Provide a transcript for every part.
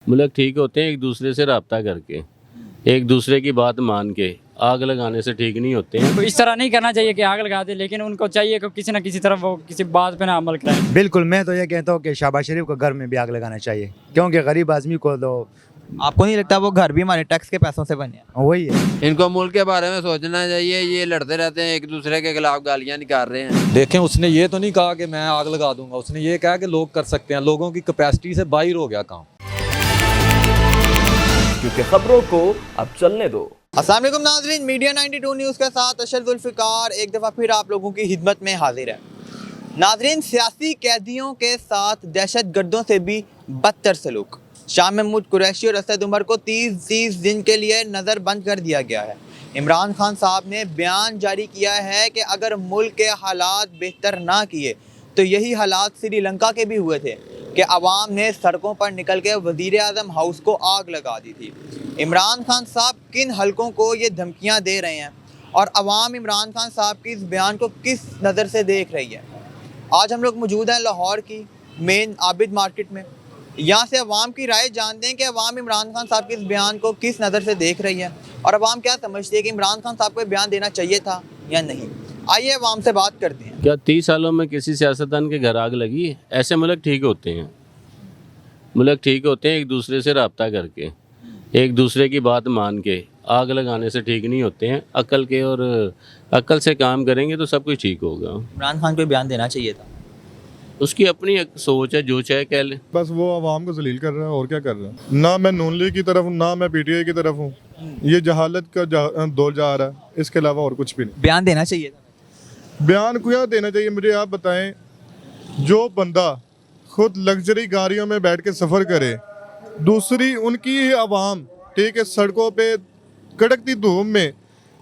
मुल्क ठीक होते हैं एक दूसरे से रब्ता करके, एक दूसरे की बात मान के। आग लगाने से ठीक नहीं होते हैं। तो इस तरह नहीं करना चाहिए कि आग लगा दे, लेकिन उनको चाहिए कि किसी न किसी तरफ वो किसी बात पे ना अमल करें। बिल्कुल, मैं तो ये कहता हूँ कि शहबाज शरीफ को घर में भी आग लगाना चाहिए, क्योंकि गरीब आदमी को तो आपको नहीं लगता वो घर भी हमारे टैक्स के पैसों से बने हैं? वही है। इनको मुल्क के बारे में सोचना चाहिए। ये लड़ते रहते हैं, एक दूसरे के खिलाफ गालियां निकाल रहे हैं। देखें, उसने ये तो नहीं कहा कि मैं आग लगा दूंगा, उसने ये कहा कि लोग कर सकते हैं। लोगों की कैपेसिटी से बाहर हो गया काम। क्योंकि खबरों को अब चलने दो। अस्सलाम वालेकुम नाज़रीन, मीडिया 92 न्यूज़ के साथ अशरफ जुल्फ़िकार एक दफ़ा फिर आप लोगों की खिदमत में हाजिर है। नाज़रीन, सियासी कैदियों के साथ दहशत गर्दों से भी बदतर सलूक। शाह महमूद कुरैशी और असद उमर को 30 दिन के लिए नज़र बंद कर दिया गया है। इमरान खान साहब ने बयान जारी किया है कि अगर मुल्क के हालात बेहतर ना किए तो यही हालात श्रीलंका के भी हुए थे कि अवाम ने सड़कों पर निकल के वज़ीर आज़म हाउस को आग लगा दी थी। इमरान खान साहब किन हलकों को ये धमकियां दे रहे हैं और अवाम इमरान खान साहब की इस बयान को किस नज़र से देख रही है? आज हम लोग मौजूद हैं लाहौर की मेन आबिद मार्केट में। यहाँ से अवाम की राय जानते हैं कि अवाम इमरान खान साहब के इस बयान को किस नज़र से देख रही है और अवाम क्या समझती है कि इमरान खान साहब को बयान देना चाहिए था या नहीं। आइए अवाम से बात करते हैं। क्या 30 सालों में किसी सियासतदान के घर आग लगी है? ऐसे मुल्क ठीक होते हैं। मुल्क ठीक होते हैं एक दूसरे से रब्ता करके, एक दूसरे की बात मान के। आग लगाने से ठीक नहीं होते हैं। अक्ल से काम करेंगे तो सब कुछ ठीक होगा। इमरान खान को बयान देना चाहिए था। उसकी अपनी एक सोच है, जो चाहे कह ले। बस वो आवाम को जलील कर रहा है और क्या कर रहा है। ना मैं नून लीग की तरफ हूँ, ना मैं पीटीआई की तरफ हूँ। ये जहालत का दौर जा रहा है, इसके अलावा और कुछ भी नहीं। बयान देना चाहिए था। बयान को क्या देना चाहिए, मुझे आप बताएं। जो बंदा खुद लग्जरी गाड़ियों में बैठ के सफ़र करे, दूसरी उनकी ही आवाम ठीक है सड़कों पे कड़कती धूप में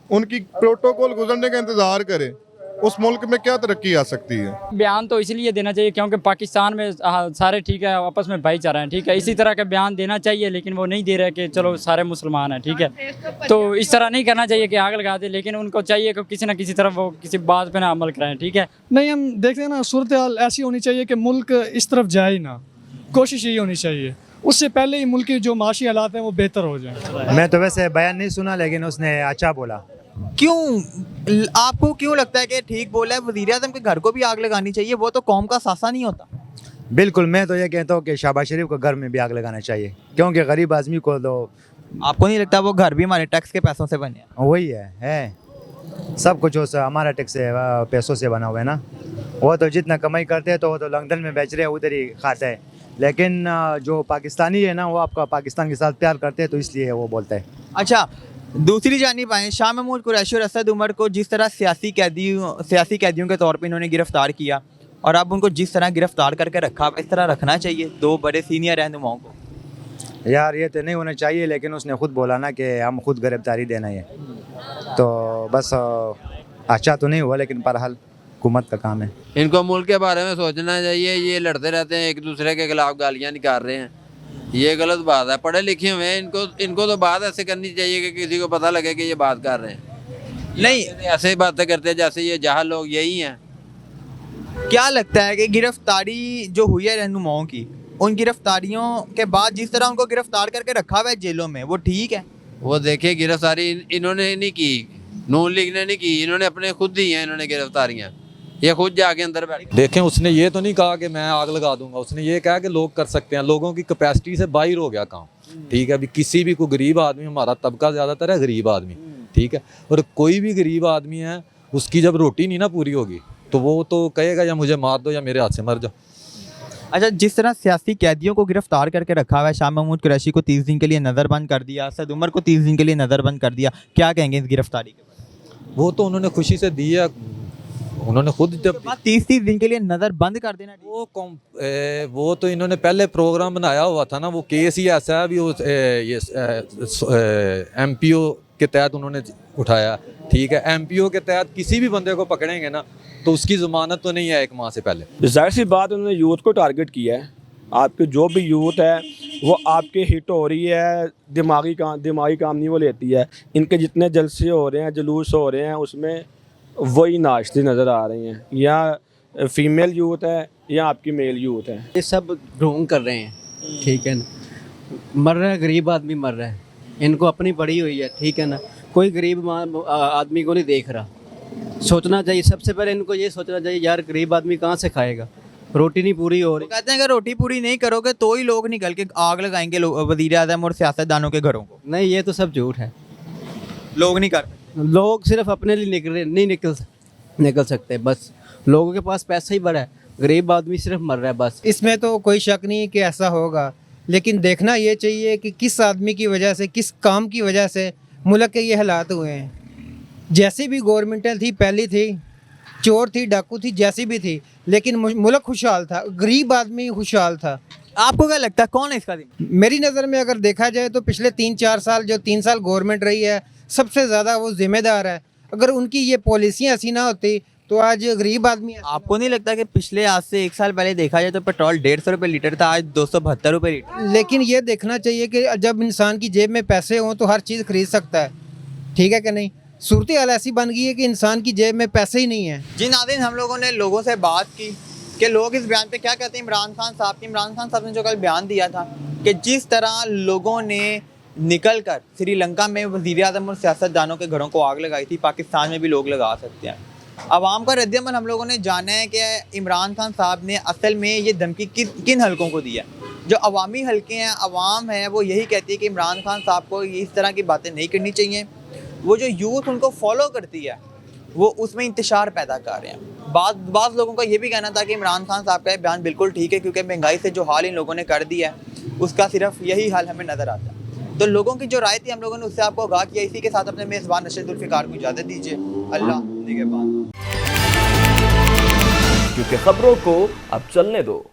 उनकी प्रोटोकॉल गुजरने का इंतज़ार करे, उस मुल्क में क्या तरक्की आ सकती है? बयान तो इसलिए देना चाहिए क्योंकि पाकिस्तान में सारे ठीक है, आपस में भाईचारा है, ठीक है। इसी तरह का बयान देना चाहिए, लेकिन वो नहीं दे रहे कि चलो सारे मुसलमान हैं, ठीक है। तो इस तरह नहीं करना चाहिए कि आग लगा दे, लेकिन उनको चाहिए कि किसी न किसी तरफ वो किसी बात पे ना अमल करें, ठीक है। नहीं, हम देखते हैं ना, सूरत हाल ऐसी होनी चाहिए कि मुल्क इस तरफ जाए ही ना। कोशिश यही होनी चाहिए, उससे पहले ही मुल्क की जो माशी हालात हैं वो बेहतर हो जाए। मैं तो वैसे बयान नहीं सुना, लेकिन उसने अच्छा बोला। क्यों आपको क्यों लगता है कि ठीक बोला है? वज़ीर आज़म के घर को भी आग लगानी चाहिए, वो तो कौम का सासा नहीं होता। बिल्कुल, मैं तो ये कहता हूँ कि शहबाज शरीफ को घर में भी आग लगाना चाहिए, क्योंकि गरीब आदमी को तो आपको नहीं लगता वो घर भी हमारे टैक्स के पैसों से बने हैं? वही है सब कुछ हमारा टैक्स से पैसों से बना हुआ है ना। वो तो जितना कमाई करते हैं तो वो तो लंदन में बेच रहे हैं, उधर ही खाते हैं। लेकिन जो पाकिस्तानी है ना, वो आपका पाकिस्तान के साथ प्यार करते हैं, तो इसलिए वो बोलता है। अच्छा, दूसरी जानिब आए, शाह महमूद कुरैशी और असद उमर को जिस तरह सियासी कैदियों के तौर पे इन्होंने गिरफ्तार किया और अब उनको जिस तरह गिरफ्तार करके रखा, इस तरह रखना चाहिए दो बड़े सीनियर रहनुमाओं को? यार ये तो नहीं होना चाहिए, लेकिन उसने खुद बोला ना कि हम खुद गिरफ्तारी देना है, तो बस अच्छा तो नहीं हुआ, लेकिन बहरहाल हुकूमत का काम है। इनको मुल्क के बारे में सोचना चाहिए। ये लड़ते रहते हैं, एक दूसरे के खिलाफ गालियां निकाल रहे हैं। ये गलत बात है। पढ़े लिखे हुए हैं, इनको तो बात ऐसे करनी चाहिए कि किसी को पता लगे कि ये बात कर रहे हैं। नहीं, ऐसे ही बातें करते हैं जैसे ये जाहिल लोग यही हैं। क्या लगता है कि गिरफ्तारी जो हुई है रहनुमाओं की, उन गिरफ्तारियों के बाद जिस तरह उनको गिरफ्तार करके रखा हुआ है जेलों में, वो ठीक है? वो देखिए, गिरफ्तारी इन्होंने नहीं की, नून लीग ने नहीं की, इन्होंने अपने खुद दी हैं इन्होंने गिरफ्तारियाँ। ये खुद जाके अंदर बैठ। देखें, उसने ये तो नहीं कहा कि मैं आग लगा दूंगा, उसने ये कहा कि लोग कर सकते हैं। लोगों की कैपेसिटी से बाहर हो गया काम, ठीक है। अभी किसी भी कोई गरीब आदमी, हमारा तबका ज़्यादातर है गरीब आदमी, ठीक है, और कोई भी गरीब आदमी है, उसकी जब रोटी नहीं ना पूरी होगी तो वो तो कहेगा या मुझे मार दो या मेरे हाथ से मर जाओ। अच्छा, जिस तरह सियासी कैदियों को गिरफ्तार करके रखा हुआ है, शाह महमूद कुरैशी को 30 दिन के लिए नज़रबंद कर दिया, असद उमर को 30 दिन के लिए नज़रबंद कर दिया, क्या कहेंगे इस गिरफ्तारी के बारे में? वो तो उन्होंने खुशी से दी है, उन्होंने खुद जब 30 दिन के लिए नज़र बंद कर देना, वो तो इन्होंने पहले प्रोग्राम बनाया हुआ था ना। वो केस ही ऐसा है, अभी वो MPO के तहत उन्होंने उठाया, ठीक है। MPO के तहत किसी भी बंदे को पकड़ेंगे ना तो उसकी ज़मानत तो नहीं है 1 माह से पहले। जाहिर सी बात, उन्होंने यूथ को टारगेट किया है। आपके जो भी यूथ है वो आपके हिट हो रही है, दिमागी काम नहीं वो लेती है। इनके जितने जलसे हो रहे हैं, जुलूस हो रहे हैं, उसमें वही नाचती नज़र आ रही हैं। या फीमेल यूथ है या आपकी मेल यूथ है, ये सब ढोंग कर रहे हैं, ठीक है ना। मर रहा है, गरीब आदमी मर रहा है, इनको अपनी पड़ी हुई है, ठीक है ना। कोई गरीब आदमी को नहीं देख रहा। सोचना चाहिए, सबसे पहले इनको ये सोचना चाहिए यार गरीब आदमी कहाँ से खाएगा, रोटी नहीं पूरी हो वो रही। कहते हैं अगर रोटी पूरी नहीं करोगे तो ही लोग निकल के आग लगाएंगे वजीर आजम और सियासतदानों के घरों को। नहीं, ये तो सब झूठ है। लोग नहीं करते। लोग सिर्फ अपने लिए नहीं निकल सकते, बस लोगों के पास पैसा ही बड़ा है, गरीब आदमी सिर्फ मर रहा है बस। इसमें तो कोई शक नहीं है कि ऐसा होगा, लेकिन देखना ये चाहिए कि किस आदमी की वजह से, किस काम की वजह से मुल्क के ये हालात हुए हैं। जैसी भी गवर्नमेंटें थी, पहली थी, चोर थी, डाकू थी, जैसी भी थी, लेकिन मुल्क खुशहाल था, गरीब आदमी खुशहाल था। आपको क्या लगता है कौन है इसका जिम्मेदार? मेरी नज़र में अगर देखा जाए तो पिछले 3-4 साल, जो 3 साल गवर्नमेंट रही है, सबसे ज़्यादा वो जिम्मेदार है। अगर उनकी ये पॉलिसियाँ ऐसी ना होती तो आज गरीब आदमी। आपको नहीं लगता कि पिछले आज से 1 साल पहले देखा जाए तो पेट्रोल 150 रुपये लीटर था, आज 272 रुपये लीटर? लेकिन ये देखना चाहिए कि जब इंसान की जेब में पैसे हों तो हर चीज़ खरीद सकता है, ठीक है कि नहीं। सूरत हाल ऐसी बन गई है कि इंसान की जेब में पैसे ही नहीं है। जी नाज़रीन, हम लोगों ने लोगों से बात की कि लोग इस बयान पे क्या कहते हैं इमरान खान साहब की। इमरान खान साहब ने जो कल बयान दिया था कि जिस तरह लोगों ने निकल कर श्रीलंका में वज़ीर आज़म और सियासतदानों के घरों को आग लगाई थी, पाकिस्तान में भी लोग लगा सकते हैं। अवाम का रद्दअमल हम लोगों ने जाना है कि इमरान खान साहब ने असल में ये धमकी किन हलकों को दी है। जो अवामी हलके हैं, अवाम है, वो यही कहती है कि इमरान खान साहब को इस तरह की बातें नहीं करनी चाहिए। वो जो यूथ उनको फॉलो करती है वो उसमें इंतशार पैदा कर रहे हैं। बाज़ लोगों का ये भी कहना था कि इमरान खान साहब का ये बयान बिल्कुल ठीक है, क्योंकि महंगाई से जो हाल इन लोगों ने कर दिया है उसका सिर्फ यही हाल हमें नज़र आता है। तो लोगों की जो राय थी हम लोगों ने उससे आपको आगाह किया। इसी के साथ अपने मेज़बान नशर जुल्फ़िकार को इजाज़त दीजिए। अल्लाह निगहबान। क्योंकि खबरों को अब चलने दो।